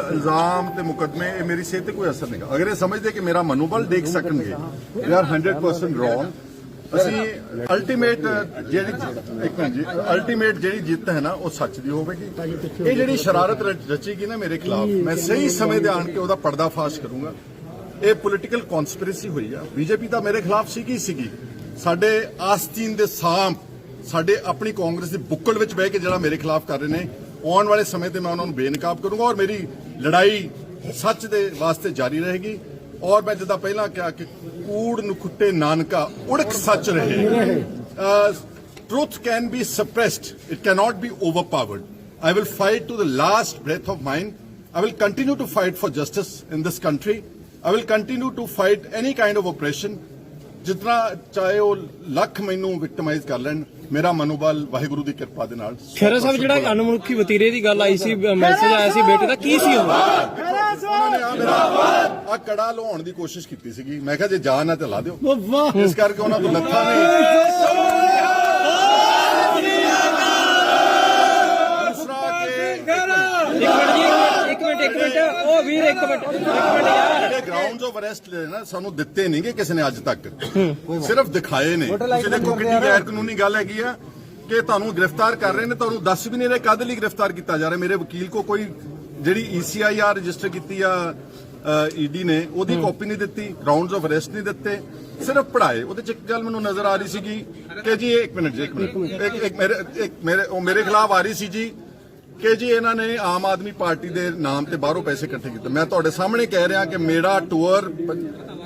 इल्जाम ते मुकदमे मेरी सेहत ते कोई असर नहीं। अगर ये समझते कि मेरा मनोबल देख सकणगे, दे आर 100% रॉन्ग। ਅਸੀਂ ਅਲਟੀਮੇਟ ਜਿਹੜੀ ਜਿੱਤ ਹੈ ਨਾ ਉਹ ਸੱਚ ਦੀ ਹੋਵੇਗੀ। ਇਹ ਜਿਹੜੀ ਸ਼ਰਾਰਤ ਰਚੀਗੀ ਨਾ ਮੇਰੇ ਖਿਲਾਫ, ਮੈਂ ਸਹੀ ਸਮੇਂ ਤੇ ਆਣ ਕੇ ਉਹਦਾ ਪਰਦਾਫਾਸ਼ ਕਰੂੰਗਾ। ਇਹ ਪੋਲੀਟੀਕਲ ਕਨਸਪੀਰੇਸੀ ਹੋਈ ਆ। ਬੀਜੇਪੀ ਤਾਂ ਮੇਰੇ ਖਿਲਾਫ ਸੀਗੀ ਸਾਡੇ ਆਸਤੀਨ ਦੇ ਸਾਂਭ, ਸਾਡੇ ਆਪਣੀ ਕਾਂਗਰਸ ਦੀ ਬੁੱਕਲ ਵਿੱਚ ਬਹਿ ਕੇ ਜਿਹੜਾ ਮੇਰੇ ਖਿਲਾਫ ਕਰ ਰਹੇ ਨੇ। ਆਉਣ ਵਾਲੇ ਸਮੇਂ ਤੇ ਮੈਂ ਉਹਨਾਂ ਨੂੰ ਬੇਨਕਾਬ ਕਰੂੰਗਾ ਔਰ ਮੇਰੀ ਲੜਾਈ ਸੱਚ ਦੇ ਵਾਸਤੇ ਜਾਰੀ ਰਹੇਗੀ। और मैं जिदा पहला क्या कि कूड़ नुखुट्टे नानका उड़क सच रहे। Truth can be suppressed, it can not be overpowered. I will fight to the last breath of mine. I will continue to fight for justice in this country. I will continue to fight any kind of operation, जितना चाहे वो लख मैनू victimise कर लैन। मेरा मनोबल वाहिगुरू की कृपा दे नाल। खैरा साहब जिहड़ा अनमुखी वतीरे की गल आई सी, मैसेज आया सी बेटे दा, की सी ਉਹ? ਆ ਕੜਾ ਲਾਉਣ ਦੀ ਕੋਸ਼ਿਸ਼ ਕੀਤੀ ਸੀਗੀ। ਮੈਂ ਕਿਹਾ ਜੇ ਜਾਨ ਹੈ ਤੇ ਲਾ ਦਿਓ, ਇਸ ਕਰਕੇ ਉਹਨਾਂ ਤੋਂ ਲੱਥਾ ਨਹੀਂ। ਇੱਕ ਮਿੰਟ ਉਹ ਵੀਰ ਇੱਕ ਮਿੰਟ ਯਾਰ, ਜਿਹੜੇ ਗਰਾਊਂਡਸ ਆਫ ਅਰੈਸਟ ਨੇ ਸਾਨੂੰ ਦਿੱਤੇ ਨਹੀਂਗੇ ਕਿਸੇ ਨੇ ਅੱਜ ਤੱਕ, ਸਿਰਫ ਦਿਖਾਏ ਨੇ। ਤੁਸੀਂ ਦੇਖੋ ਕਿੰਨੀ ਗੈਰ ਕਾਨੂੰਨੀ ਗੱਲ ਹੈਗੀ ਆ ਕਿ ਤੁਹਾਨੂੰ ਗ੍ਰਿਫਤਾਰ ਕਰ ਰਹੇ ਨੇ, ਤੁਹਾਨੂੰ ਦੱਸ ਵੀ ਨਹੀਂ ਰਹੇ ਕਦ ਲਈ ਗ੍ਰਿਫਤਾਰ ਕੀਤਾ ਜਾ ਰਿਹਾ। ਮੇਰੇ ਵਕੀਲ ਕੋ ਕੋਈ ਜਿਹੜੀ ECIR ਰਜਿਸਟਰ ਕੀਤੀ ਆ ਈਡੀ ਨੇ, ਉਹਦੀ ਕਾਪੀ ਨਹੀਂ ਦਿੱਤੀ, ਗਰਾਊਂਡਸ ਆਫ ਅਰੈਸਟ ਨਹੀਂ ਦਿੱਤੇ, ਸਿਰਫ ਪੜਾਏ। ਉਹਦੇ ਚ ਇੱਕ ਗੱਲ ਮੈਨੂੰ ਨਜ਼ਰ ਆ ਰਹੀ ਸੀਗੀ ਕਿ ਜੀ ਇੱਕ ਮਿੰਟ ਮੇਰੇ ਖਿਲਾਫ ਆ ਰਹੀ ਸੀ ਜੀ ਕਿ ਜੀ ਇਹਨਾਂ ਨੇ ਆਮ ਆਦਮੀ ਪਾਰਟੀ ਦੇ ਨਾਮ ਤੇ ਬਾਹਰੋਂ ਪੈਸੇ ਇਕੱਠੇ ਕੀਤੇ। ਮੈਂ ਤੁਹਾਡੇ ਸਾਹਮਣੇ ਕਹਿ ਰਿਹਾ ਕਿ ਮੇਰਾ ਟੂਰ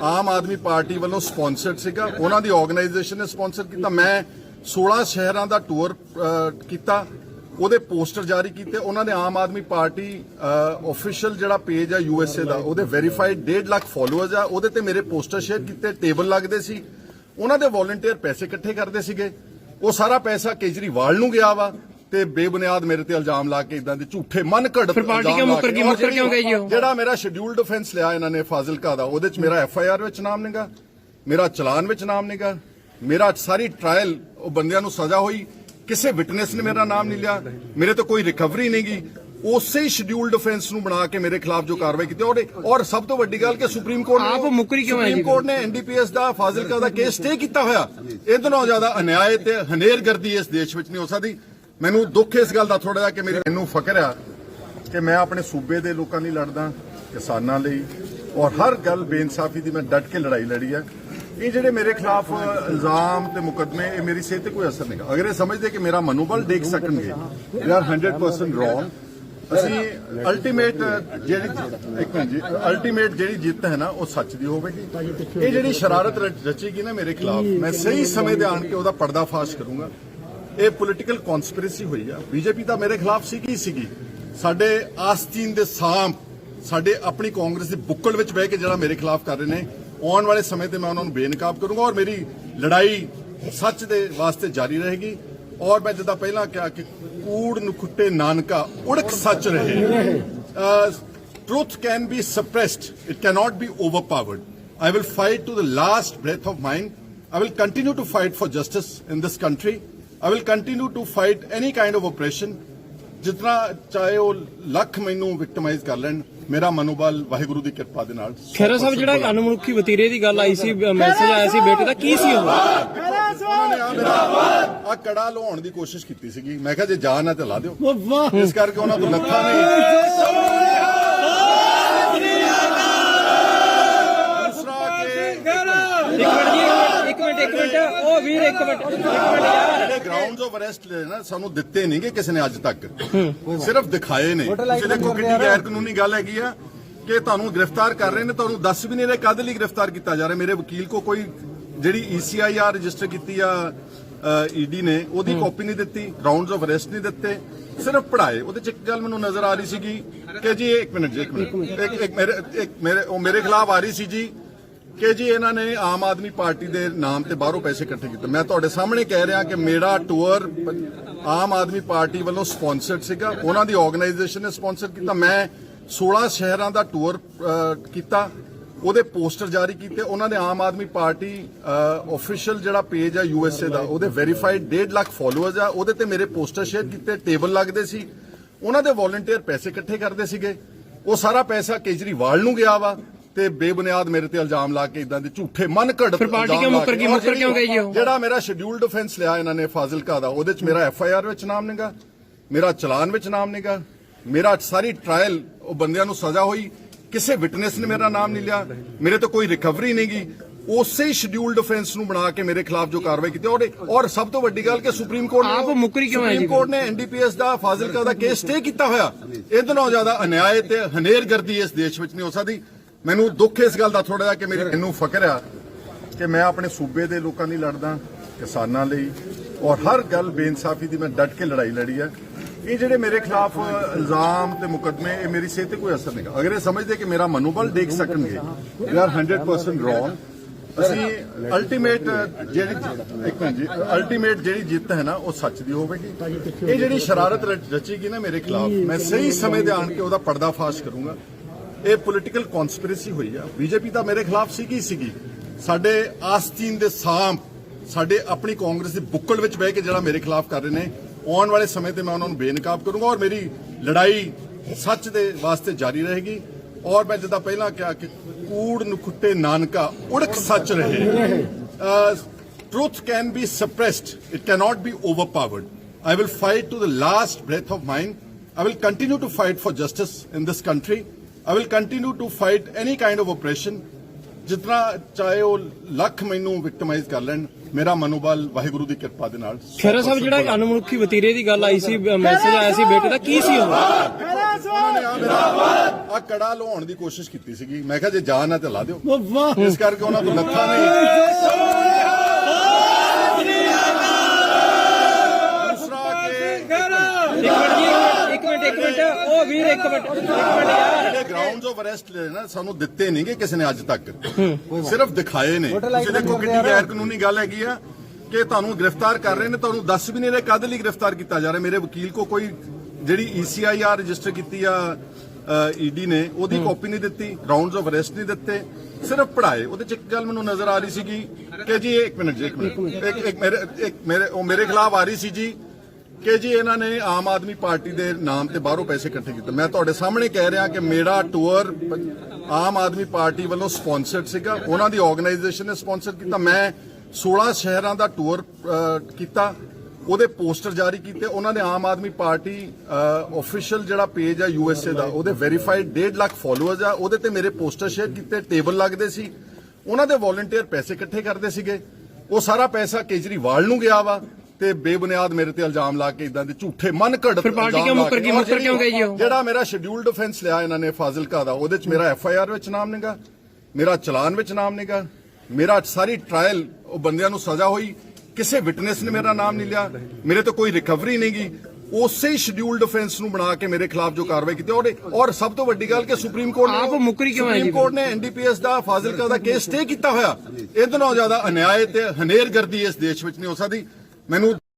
ਆਮ ਆਦਮੀ ਪਾਰਟੀ ਵੱਲੋਂ ਸਪਾਂਸਰਡ ਸੀਗਾ, ਉਹਨਾਂ ਦੀ ਆਰਗੇਨਾਈਜੇਸ਼ਨ ਨੇ ਸਪਾਂਸਰ ਕੀਤਾ। ਮੈਂ 16 ਸ਼ਹਿਰਾਂ ਦਾ ਟੂਰ ਕੀਤਾ, ਉਹਦੇ ਪੋਸਟਰ ਜਾਰੀ ਕੀਤੇ। ਉਹਨਾਂ ਨੇ ਆਮ ਆਦਮੀ ਪਾਰਟੀ ਆਫੀਸ਼ੀਅਲ ਜਿਹੜਾ ਪੇਜ ਆ USA ਦਾ, ਉਹਦੇ ਵੈਰੀਫਾਈਡ 1.5 ਲੱਖ ਫਾਲੋਅਰਸ ਆ, ਉਹਦੇ ਤੇ ਮੇਰੇ ਪੋਸਟਰ ਸ਼ੇਅਰ ਕੀਤੇ, ਟੇਬਲ ਲੱਗਦੇ ਸੀ। ਉਹਨਾਂ ਦੇ ਵੋਲੰਟੀਅਰ ਪੈਸੇ ਇਕੱਠੇ ਕਰਦੇ ਸੀਗੇ। ਉਹ ਸਾਰਾ ਪੈਸਾ ਕੇਜਰੀਵਾਲ ਨੂੰ ਗਿਆ ਵਾ ਤੇ ਬੇਬੁਨਿਆਦ ਮੇਰੇ ਤੇ ਇਲਜ਼ਾਮ ਲਾ ਕੇ ਇਦਾਂ ਦੇ ਝੂਠੇ ਮਨ ਘੜ ਜਿਹੜਾ ਮੇਰਾ ਸ਼ਡਿਊਲਡ ਅਫੈਂਸ ਲਿਆ ਇਹਨਾਂ ਨੇ ਫਾਜ਼ਿਲਕਾ ਦਾ, ਉਹਦੇ ਚ ਮੇਰਾ FIR ਵਿੱਚ ਨਾਮ ਨਹੀਂਗਾ, ਮੇਰਾ ਚਲਾਨ ਵਿੱਚ ਨਾਮ ਨਹੀਂਗਾ, ਮੇਰਾ ਸਾਰੀ ਟ੍ਰਾਇਲ ਉਹ ਬੰਦਿਆਂ ਨੂੰ ਸਜ਼ਾ ਹੋਈ, ਕਿਸੇ ਵਿਟਨੈਸ ਨੇ ਮੇਰਾ ਨਾਮ ਨਹੀਂ ਲਿਆ, ਮੇਰੇ ਤੋਂ ਕੋਈ ਰਿਕਵਰੀ ਨਹੀਂ ਗਈ। ਉਸੇ ਹੀ ਸ਼ਡਿਊਲਡ ਅਫੈਂਸ ਨੂੰ ਬਣਾ ਕੇ ਮੇਰੇ ਖਿਲਾਫ ਜੋ ਕਾਰਵਾਈ ਕੀਤੀ। ਔਰ ਸਭ ਤੋਂ ਵੱਡੀ ਗੱਲ ਕਿ ਸੁਪਰੀਮ ਕੋਰਟ ਨੇ NDPS ਦਾ ਫਾਜ਼ਿਲਕਾ ਦਾ ਕੇਸ ਸਟੇ ਕੀਤਾ ਹੋਇਆ। ਇਹਦੇ ਨਾਲੋਂ ਜ਼ਿਆਦਾ ਅਨਿਆਏ ਤੇ ਹਨੇਰਗਰਦੀ ਇਸ ਦੇਸ਼ ਵਿੱਚ ਨਹੀਂ ਹੋ ਸਕਦੀ। ਮੈਨੂੰ ਦੁੱਖ ਇਸ ਗੱਲ ਦਾ ਥੋੜਾ ਜਿਹਾ ਕਿ ਮੈਨੂੰ ਫਖਰ ਆ ਕਿ ਮੈਂ ਆਪਣੇ ਸੂਬੇ ਦੇ ਲੋਕਾਂ ਲਈ ਲੜਦਾ, ਕਿਸਾਨਾਂ ਲਈ, ਔਰ ਹਰ ਗੱਲ ਬੇਇਨਸਾਫੀ ਦੀ ਮੈਂ ਡਟ ਕੇ ਲੜਾਈ ਲੜੀ ਆ। ਇਹ ਜਿਹੜੇ ਮੇਰੇ ਖਿਲਾਫ ਇਲਜ਼ਾਮ ਤੇ ਮੁਕਦਮੇ, ਇਹ ਮੇਰੀ ਸਿਹਤ ਤੇ ਕੋਈ ਅਸਰ ਨਹੀਂ। ਅਗਰ ਇਹ ਸਮਝਦੇ ਕਿ ਮੇਰਾ ਮਨੋਬਲ ਦੇਖ ਸਕਣਗੇ, ਦੇ ਆਰ 100% ਰੌਂਗ। ਅਸੀਂ ਅਲਟੀਮੇਟ ਜਿਹੜੀ ਜਿੱਤ ਹੈ ਨਾ ਉਹ ਸੱਚ ਦੀ ਹੋਵੇਗੀ। ਇਹ ਜਿਹੜੀ ਸ਼ਰਾਰਤ ਰਚੀਗੀ ਨਾ ਮੇਰੇ ਖਿਲਾਫ, ਮੈਂ ਸਹੀ ਸਮੇਂ ਤੇ ਆਣ ਕੇ ਉਹਦਾ ਪਰਦਾਫਾਸ਼ ਕਰੂੰਗਾ। ਇਹ ਪੋਲੀਟੀਕਲ ਕਨਸਪੀਰੇਸੀ ਹੋਈ ਆ। ਬੀਜੇਪੀ ਤਾਂ ਮੇਰੇ ਖਿਲਾਫ ਸੀਗੀ ਸਾਡੇ ਆਸਤੀਨ ਦੇ ਸਾਂਭ, ਸਾਡੇ ਆਪਣੀ ਕਾਂਗਰਸ ਦੀ ਬੁੱਕਲ ਵਿੱਚ ਬਹਿ ਕੇ ਜਿਹੜਾ ਮੇਰੇ ਖਿਲਾਫ ਕਰ ਰਹੇ ਨੇ। ਆਉਣ ਵਾਲੇ ਸਮੇਂ ਤੇ ਮੈਂ ਉਹਨਾਂ ਨੂੰ ਬੇਨਕਾਬ ਕਰੂੰਗਾ ਔਰ ਮੇਰੀ ਲੜਾਈ ਸੱਚ ਦੇ ਵਾਸਤੇ ਜਾਰੀ ਰਹੇਗੀ। ਔਰ ਮੈਂ ਜਿੱਦਾਂ ਪਹਿਲਾਂ ਕਿਹਾ ਕਿ ਕੂੜ ਨੁਖੁੱਟੇ ਨਾਨਕਾ ਉੜਕ ਸੱਚ ਰਹੇ। Truth can be suppressed, it can not be overpowered. I will fight to the last breath of mine. I will continue to fight for justice in this country. I will continue to fight any kind of operation, जितना चाहे वो लख मैनू victimise कर लैन। मेरा मनोबल वाहिगुरू की कृपा दे नाल। खैरा साहब जिहड़ा अनमुखी वतीरे की गल आई सी, मैसेज आया सी बेटे दा, की सी ਉਹ? ਆ ਕੜਾ ਲਾਉਣ ਦੀ ਕੋਸ਼ਿਸ਼ ਕੀਤੀ ਸੀਗੀ। ਮੈਂ ਕਿਹਾ ਜੇ ਜਾਨ ਹੈ ਤੇ ਲਾ ਦਿਓ, ਇਸ ਕਰਕੇ ਉਹਨਾਂ ਤੋਂ ਲੱਥਾ ਨਹੀਂ। ਇੱਕ ਮਿੰਟ ਉਹ ਵੀਰ ਇੱਕ ਮਿੰਟ ਯਾਰ, ਜਿਹੜੇ ਗਰਾਊਂਡਸ ਆਫ ਅਰੈਸਟ ਨੇ ਨਾ ਸਾਨੂੰ ਦਿੱਤੇ ਨਹੀਂਗੇ ਕਿਸੇ ਨੇ ਅੱਜ ਤੱਕ, ਸਿਰਫ ਦਿਖਾਏ ਨੇ। ਤੁਸੀਂ ਦੇਖੋ ਕਿੰਨੀ ਗੈਰ ਕਾਨੂੰਨੀ ਗੱਲ ਹੈਗੀ ਆ ਕਿ ਤੁਹਾਨੂੰ ਗ੍ਰਿਫਤਾਰ ਕਰ ਰਹੇ ਨੇ, ਤੁਹਾਨੂੰ ਦੱਸ ਵੀ ਨਹੀਂ ਰਹੇ ਕਦ ਲਈ ਗ੍ਰਿਫਤਾਰ ਕੀਤਾ ਜਾ ਰਿਹਾ। ਮੇਰੇ ਵਕੀਲ ਕੋ ਕੋਈ ਜਿਹੜੀ ECIR ਰਜਿਸਟਰ ਕੀਤੀ ਆ ਈਡੀ ਨੇ, ਉਹਦੀ ਕਾਪੀ ਨਹੀਂ ਦਿੱਤੀ, ਗਰਾਊਂਡਸ ਆਫ ਅਰੈਸਟ ਨਹੀਂ ਦਿੱਤੇ, ਸਿਰਫ ਪੜਾਏ। ਉਹਦੇ ਚ ਇੱਕ ਗੱਲ ਮੈਨੂੰ ਨਜ਼ਰ ਆ ਰਹੀ ਸੀਗੀ ਕਿ ਜੀ ਇੱਕ ਮਿੰਟ ਮੇਰੇ ਖਿਲਾਫ ਆ ਰਹੀ ਸੀ ਜੀ ਕਿ ਜੀ ਇਹਨਾਂ ਨੇ ਆਮ ਆਦਮੀ ਪਾਰਟੀ ਦੇ ਨਾਮ ਤੇ ਬਾਹਰੋਂ ਪੈਸੇ ਇਕੱਠੇ ਕੀਤੇ। ਮੈਂ ਤੁਹਾਡੇ ਸਾਹਮਣੇ ਕਹਿ ਰਿਹਾ ਕਿ ਮੇਰਾ ਟੂਰ ਆਮ ਆਦਮੀ ਪਾਰਟੀ ਵੱਲੋਂ ਸਪਾਂਸਰਡ ਸੀਗਾ, ਉਹਨਾਂ ਦੀ ਆਰਗੇਨਾਈਜੇਸ਼ਨ ਨੇ ਸਪਾਂਸਰ ਕੀਤਾ। ਮੈਂ 16 ਸ਼ਹਿਰਾਂ ਦਾ ਟੂਰ ਕੀਤਾ, ਉਹਦੇ ਪੋਸਟਰ ਜਾਰੀ ਕੀਤੇ। ਉਹਨਾਂ ਨੇ ਆਮ ਆਦਮੀ ਪਾਰਟੀ ਆਫੀਸ਼ੀਅਲ ਜਿਹੜਾ ਪੇਜ ਆ USA ਦਾ, ਉਹਦੇ ਵੈਰੀਫਾਈਡ 1.5 ਲੱਖ ਫਾਲੋਅਰਸ ਆ, ਉਹਦੇ ਤੇ ਮੇਰੇ ਪੋਸਟਰ ਸ਼ੇਅਰ ਕੀਤੇ, ਟੇਬਲ ਲੱਗਦੇ ਸੀ। ਉਹਨਾਂ ਦੇ ਵੋਲੰਟੀਅਰ ਪੈਸੇ ਇਕੱਠੇ ਕਰਦੇ ਸੀਗੇ। ਉਹ ਸਾਰਾ ਪੈਸਾ ਕੇਜਰੀਵਾਲ ਨੂੰ ਗਿਆ ਵਾ ਤੇ ਬੇਬੁਨਿਆਦ ਮੇਰੇ ਤੇ ਇਲਜ਼ਾਮ ਲਾ ਕੇ ਇਦਾਂ ਦੇ ਝੂਠੇ ਮਨ ਘੜਤ ਫਿਰ ਪਾਰਟੀ ਕਿਉਂ ਮੁੱਕਰ ਗਈ? ਮੁੱਕਰ ਕਿਉਂ ਗਈ ਉਹ? ਜਿਹੜਾ ਮੇਰਾ ਸ਼ਡਿਊਲਡ ਆਫੈਂਸ ਲਿਆ ਇਹਨਾਂ ਨੇ ਫਾਜ਼ਿਲਕਾ ਦਾ, ਉਹਦੇ ਚ ਮੇਰਾ FIR ਵਿੱਚ ਨਾਮ ਨਹੀਂਗਾ, ਮੇਰਾ ਚਲਾਨ ਵਿੱਚ ਨਾਮ ਨਹੀਂਗਾ, ਮੇਰਾ ਸਾਰੀ ਟ੍ਰਾਇਲ ਉਹ ਬੰਦਿਆਂ ਨੂੰ ਸਜ਼ਾ ਹੋਈ, ਕਿਸੇ ਵਿਟਨੈਸ ਨੇ ਮੇਰਾ ਨਾਮ ਨਹੀਂ ਲਿਆ, ਮੇਰੇ ਤੋਂ ਕੋਈ ਰਿਕਵਰੀ ਨਹੀਂ ਗਈ। ਉਸੇ ਸ਼ਡਿਊਲਡ ਆਫੈਂਸ ਨੂੰ ਬਣਾ ਕੇ ਮੇਰੇ ਖਿਲਾਫ ਜੋ ਕਾਰਵਾਈ ਕੀਤੀ ਔਰ ਸਭ ਤੋਂ ਵੱਡੀ ਗੱਲ ਕਿ ਸੁਪਰੀਮ ਕੋਰਟ ਆਪ ਮੁੱਕਰੀ ਕਿਉਂ ਹੈ ਜੀ? ਸੁਪਰੀਮ ਕੋਰਟ ਨੇ NDPS ਦਾ ਫਾਜ਼ਿਲਕਾ ਦਾ ਕੇਸ ਸਟੇ ਕੀਤਾ ਹੋਇਆ। ਇਹਦੇ ਨਾਲੋਂ ਜ਼ਿਆਦਾ ਅਨਿਆਏ ਤੇ ਹਨੇਰਗਰਦੀ ਇਸ ਦੇਸ਼ ਵਿੱਚ ਨਹੀਂ ਹੋ ਸਕਦੀ। ਮੈਨੂੰ ਦੁੱਖ ਇਸ ਗੱਲ ਦਾ ਥੋੜਾ ਜਿਹਾ ਕਿ ਮੈਨੂੰ ਫਖਰ ਆ ਕਿ ਮੈਂ ਆਪਣੇ ਸੂਬੇ ਦੇ ਲੋਕਾਂ ਲਈ ਲੜਦਾ, ਕਿਸਾਨਾਂ ਲਈ, ਔਰ ਹਰ ਗੱਲ ਬੇਇਨਸਾਫੀ ਦੀ ਮੈਂ ਡਟ ਕੇ ਲੜਾਈ ਲੜੀ ਹੈ। ਇਹ ਜਿਹੜੇ ਮੇਰੇ ਖਿਲਾਫ ਇਲਜ਼ਾਮ ਤੇ ਮੁਕੱਦਮੇ, ਇਹ ਮੇਰੀ ਸਿਹਤ ਤੇ ਕੋਈ ਅਸਰ ਨਹੀਂ। ਅਗਰ ਇਹ ਸਮਝਦੇ ਕਿ ਮੇਰਾ ਮਨੋਬਲ ਦੇਖ ਸਕਣਗੇ, ਯੂ ਆਰ 100% ਰੋਂਗ। ਅਸੀਂ ਅਲਟੀਮੇਟ ਜਿਹੜੀ ਜਿੱਤ ਹੈ ਨਾ, ਉਹ ਸੱਚ ਦੀ ਹੋਵੇਗੀ। ਇਹ ਜਿਹੜੀ ਸ਼ਰਾਰਤ ਰਚੀਗੀ ਨਾ ਮੇਰੇ ਖਿਲਾਫ, ਮੈਂ ਸਹੀ ਸਮੇਂ ਤੇ ਆਣ ਕੇ ਉਹਦਾ ਪਰਦਾਫਾਸ਼ ਕਰੂੰਗਾ। ਇਹ ਪੋਲੀਟੀਕਲ ਕਨਸਪੀਰੇਸੀ ਹੋਈ ਆ। ਬੀਜੇਪੀ ਤਾਂ ਮੇਰੇ ਖਿਲਾਫ ਸੀਗੀ ਸਾਡੇ ਆਸਤੀਨ ਦੇ ਸਾਂਭ, ਸਾਡੇ ਆਪਣੀ ਕਾਂਗਰਸ ਦੇ ਬੁੱਕਲ ਵਿੱਚ ਬਹਿ ਕੇ ਜਿਹੜਾ ਮੇਰੇ ਖਿਲਾਫ ਕਰ ਰਹੇ ਨੇ, ਆਉਣ ਵਾਲੇ ਸਮੇਂ ਤੇ ਮੈਂ ਉਹਨਾਂ ਨੂੰ ਬੇਨਕਾਬ ਕਰੂੰਗਾ ਔਰ ਮੇਰੀ ਲੜਾਈ ਸੱਚ ਦੇ ਵਾਸਤੇ ਜਾਰੀ ਰਹੇਗੀ। ਔਰ ਮੈਂ ਜਿੱਦਾਂ ਪਹਿਲਾਂ ਕਿਹਾ ਕਿ ਕੂੜ ਨਖੁੱਟੇ ਨਾਨਕਾ ਉੜਕ ਸੱਚ ਰਹੇ। Truth can be suppressed. It cannot be overpowered. I will fight to the last breath of mine. I will continue to fight for justice in this country. I will continue to fight any kind of oppression. ਜਿਤਨਾ ਚਾਹੇ ਉਹ ਲੱਖ ਮੈਨੂੰ ਵਿਕਟਮਾਈਜ਼ ਕਰ ਲੈਣ, ਮੇਰਾ ਮਨੋਬਲ ਵਾਹਿਗੁਰੂ ਦੀ ਕਿਰਪਾ ਦੇ ਨਾਲ। ਖਹਿਰਾ ਸਾਹਿਬ, ਜਿਹੜਾ ਅਨਮਨੁੱਖੀ ਵਤੀਰੇ ਦੀ ਗੱਲ ਆਈ ਸੀ, ਮੈਸੇਜ ਆਇਆ ਸੀ ਬੇਟੇ ਦਾ, ਕੀ ਸੀ ਉਹ? ਉਹਨਾਂ ਨੇ ਆ ਕੜਾ ਲਵਾਉਣ ਦੀ ਕੋਸ਼ਿਸ਼ ਕੀਤੀ ਸੀਗੀ। ਮੈਂ ਕਿਹਾ ਜੇ ਜਾਨ ਹੈ ਤੇ ਲਾ ਦਿਓ, ਇਸ ਕਰਕੇ ਉਹਨਾਂ ਤੋਂ ਲੱਥਾ ਨਹੀਂ। ਇੱਕ ਮਿੰਟ ਉਹ ਵੀਰ ਇੱਕ ਮਿੰਟ ਯਾਰ, ਗਰਾਊਂਡਸ ਆਫ ਅਰੈਸਟ ਨਾ ਸਾਨੂੰ ਦਿੱਤੇ ਨਹੀਂਗੇ ਕਿਸੇ ਨੇ ਅੱਜ ਤੱਕ, ਸਿਰਫ ਦਿਖਾਏ ਨੇ। ਤੁਸੀਂ ਦੇਖੋ ਕਿੰਨੀ ਗੈਰ ਕਾਨੂੰਨੀ ਗੱਲ ਹੈਗੀ ਆ ਕਿ ਤੁਹਾਨੂੰ ਗ੍ਰਿਫਤਾਰ ਕਰ ਰਹੇ ਨੇ, ਤੁਹਾਨੂੰ ਦੱਸ ਵੀ ਨਹੀਂ ਰਹੇ ਕਦ ਲਈ ਗ੍ਰਿਫਤਾਰ ਕੀਤਾ ਜਾ ਰਿਹਾ। ਮੇਰੇ ਵਕੀਲ ਕੋ ਕੋਈ ਜਿਹੜੀ ECIR ਰਜਿਸਟਰ ਕੀਤੀ ਆ ED ਨੇ, ਉਹਦੀ ਕਾਪੀ ਨਹੀਂ ਦਿੱਤੀ, ਗਰਾਊਂਡਸ ਆਫ ਅਰੈਸਟ ਨਹੀਂ ਦਿੱਤੇ, ਸਿਰਫ ਪੜਾਏ। ਉਹਦੇ ਚ ਇੱਕ ਗੱਲ ਮੈਨੂੰ ਨਜ਼ਰ ਆ ਰਹੀ ਸੀਗੀ ਕਿ ਜੀ ਇੱਕ ਮਿੰਟ ਮੇਰੇ ਖਿਲਾਫ ਆ ਰਹੀ ਸੀ ਜੀ ਕਿ ਜੀ ਇਹਨਾਂ ਨੇ ਆਮ ਆਦਮੀ ਪਾਰਟੀ ਦੇ ਨਾਮ ਤੇ ਬਾਹਰੋਂ ਪੈਸੇ ਇਕੱਠੇ ਕੀਤੇ। ਮੈਂ ਤੁਹਾਡੇ ਸਾਹਮਣੇ ਕਹਿ ਰਿਹਾ ਕਿ ਮੇਰਾ ਟੂਰ ਆਮ ਆਦਮੀ ਪਾਰਟੀ ਵੱਲੋਂ ਸਪਾਂਸਰਡ ਸੀਗਾ, ਉਹਨਾਂ ਦੀ ਆਰਗੇਨਾਈਜੇਸ਼ਨ ਨੇ ਸਪਾਂਸਰ ਕੀਤਾ। ਮੈਂ 16 ਸ਼ਹਿਰਾਂ ਦਾ ਟੂਰ ਕੀਤਾ, ਉਹਦੇ ਪੋਸਟਰ ਜਾਰੀ ਕੀਤੇ। ਉਹਨਾਂ ਨੇ ਆਮ ਆਦਮੀ ਪਾਰਟੀ ਆਫੀਸ਼ੀਅਲ ਜਿਹੜਾ ਪੇਜ ਆ USA ਦਾ, ਉਹਦੇ ਵੈਰੀਫਾਈਡ 1.5 ਲੱਖ ਫਾਲੋਅਰਸ ਆ, ਉਹਦੇ ਤੇ ਮੇਰੇ ਪੋਸਟਰ ਸ਼ੇਅਰ ਕੀਤੇ, ਟੇਬਲ ਲੱਗਦੇ ਸੀ, ਉਹਨਾਂ ਦੇ ਵੋਲੰਟੀਅਰ ਪੈਸੇ ਇਕੱਠੇ ਕਰਦੇ ਸੀਗੇ। ਉਹ ਸਾਰਾ ਪੈਸਾ ਕੇਜਰੀਵਾਲ ਨੂੰ ਗਿਆ ਵਾ ਤੇ ਬੇਬੁਨਿਆਦ ਮੇਰੇ ਤੇ ਇਲਜ਼ਾਮ ਲਾ ਕੇ ਇਦਾਂ ਦੇ ਝੂਠੇ ਮਨ ਘੜਤ। ਫਿਰ ਪਾਰਟੀ ਕਿਉਂ ਮੁੱਕਰ ਗਈ? ਮੁੱਕਰ ਕਿਉਂ ਗਈ ਉਹ? ਜਿਹੜਾ ਮੇਰਾ ਸ਼ਡਿਊਲਡ ਆਫੈਂਸ ਲਿਆ ਇਹਨਾਂ ਨੇ ਫਾਜ਼ਿਲਕਾ ਦਾ, ਉਹਦੇ ਚ ਮੇਰਾ FIR ਵਿੱਚ ਨਾਮ ਨਹੀਂਗਾ, ਮੇਰਾ ਚਲਾਨ ਵਿੱਚ ਨਾਮ ਨਹੀਂਗਾ, ਮੇਰਾ ਸਾਰੀ ਟ੍ਰਾਇਲ ਉਹ ਬੰਦਿਆਂ ਨੂੰ ਸਜ਼ਾ ਹੋਈ, ਕਿਸੇ ਵਿਟਨੈਸ ਨੇ ਮੇਰਾ ਨਾਮ ਨਹੀਂ ਲਿਆ, ਮੇਰੇ ਤੋਂ ਕੋਈ ਰਿਕਵਰੀ ਨਹੀਂ ਗਈ। ਉਸੇ ਸ਼ਡਿਊਲਡ ਆਫੈਂਸ ਨੂੰ ਬਣਾ ਕੇ ਮੇਰੇ ਖਿਲਾਫ ਜੋ ਕਾਰਵਾਈ ਕੀਤੀ ਔਰ ਸਭ ਤੋਂ ਵੱਡੀ ਗੱਲ ਕਿ ਸੁਪਰੀਮ ਕੋਰਟ ਆਪ ਮੁੱਕਰੀ ਕਿਉਂ ਹੈ ਜੀ? ਸੁਪਰੀਮ ਕੋਰਟ ਨੇ NDPS ਦਾ ਫਾਜ਼ਿਲਕਾ ਦਾ ਕੇਸ ਸਟੇ ਕੀਤਾ ਹੋਇਆ। ਇਹਦੇ ਨਾਲੋਂ ਜ਼ਿਆਦਾ ਅਨਿਆਏ ਤੇ ਹਨੇਰਗਰਦੀ ਇਸ ਦੇਸ਼ ਵਿੱਚ ਨਹੀਂ ਹੋ ਸਕਦੀ। ਮੈਨੂੰ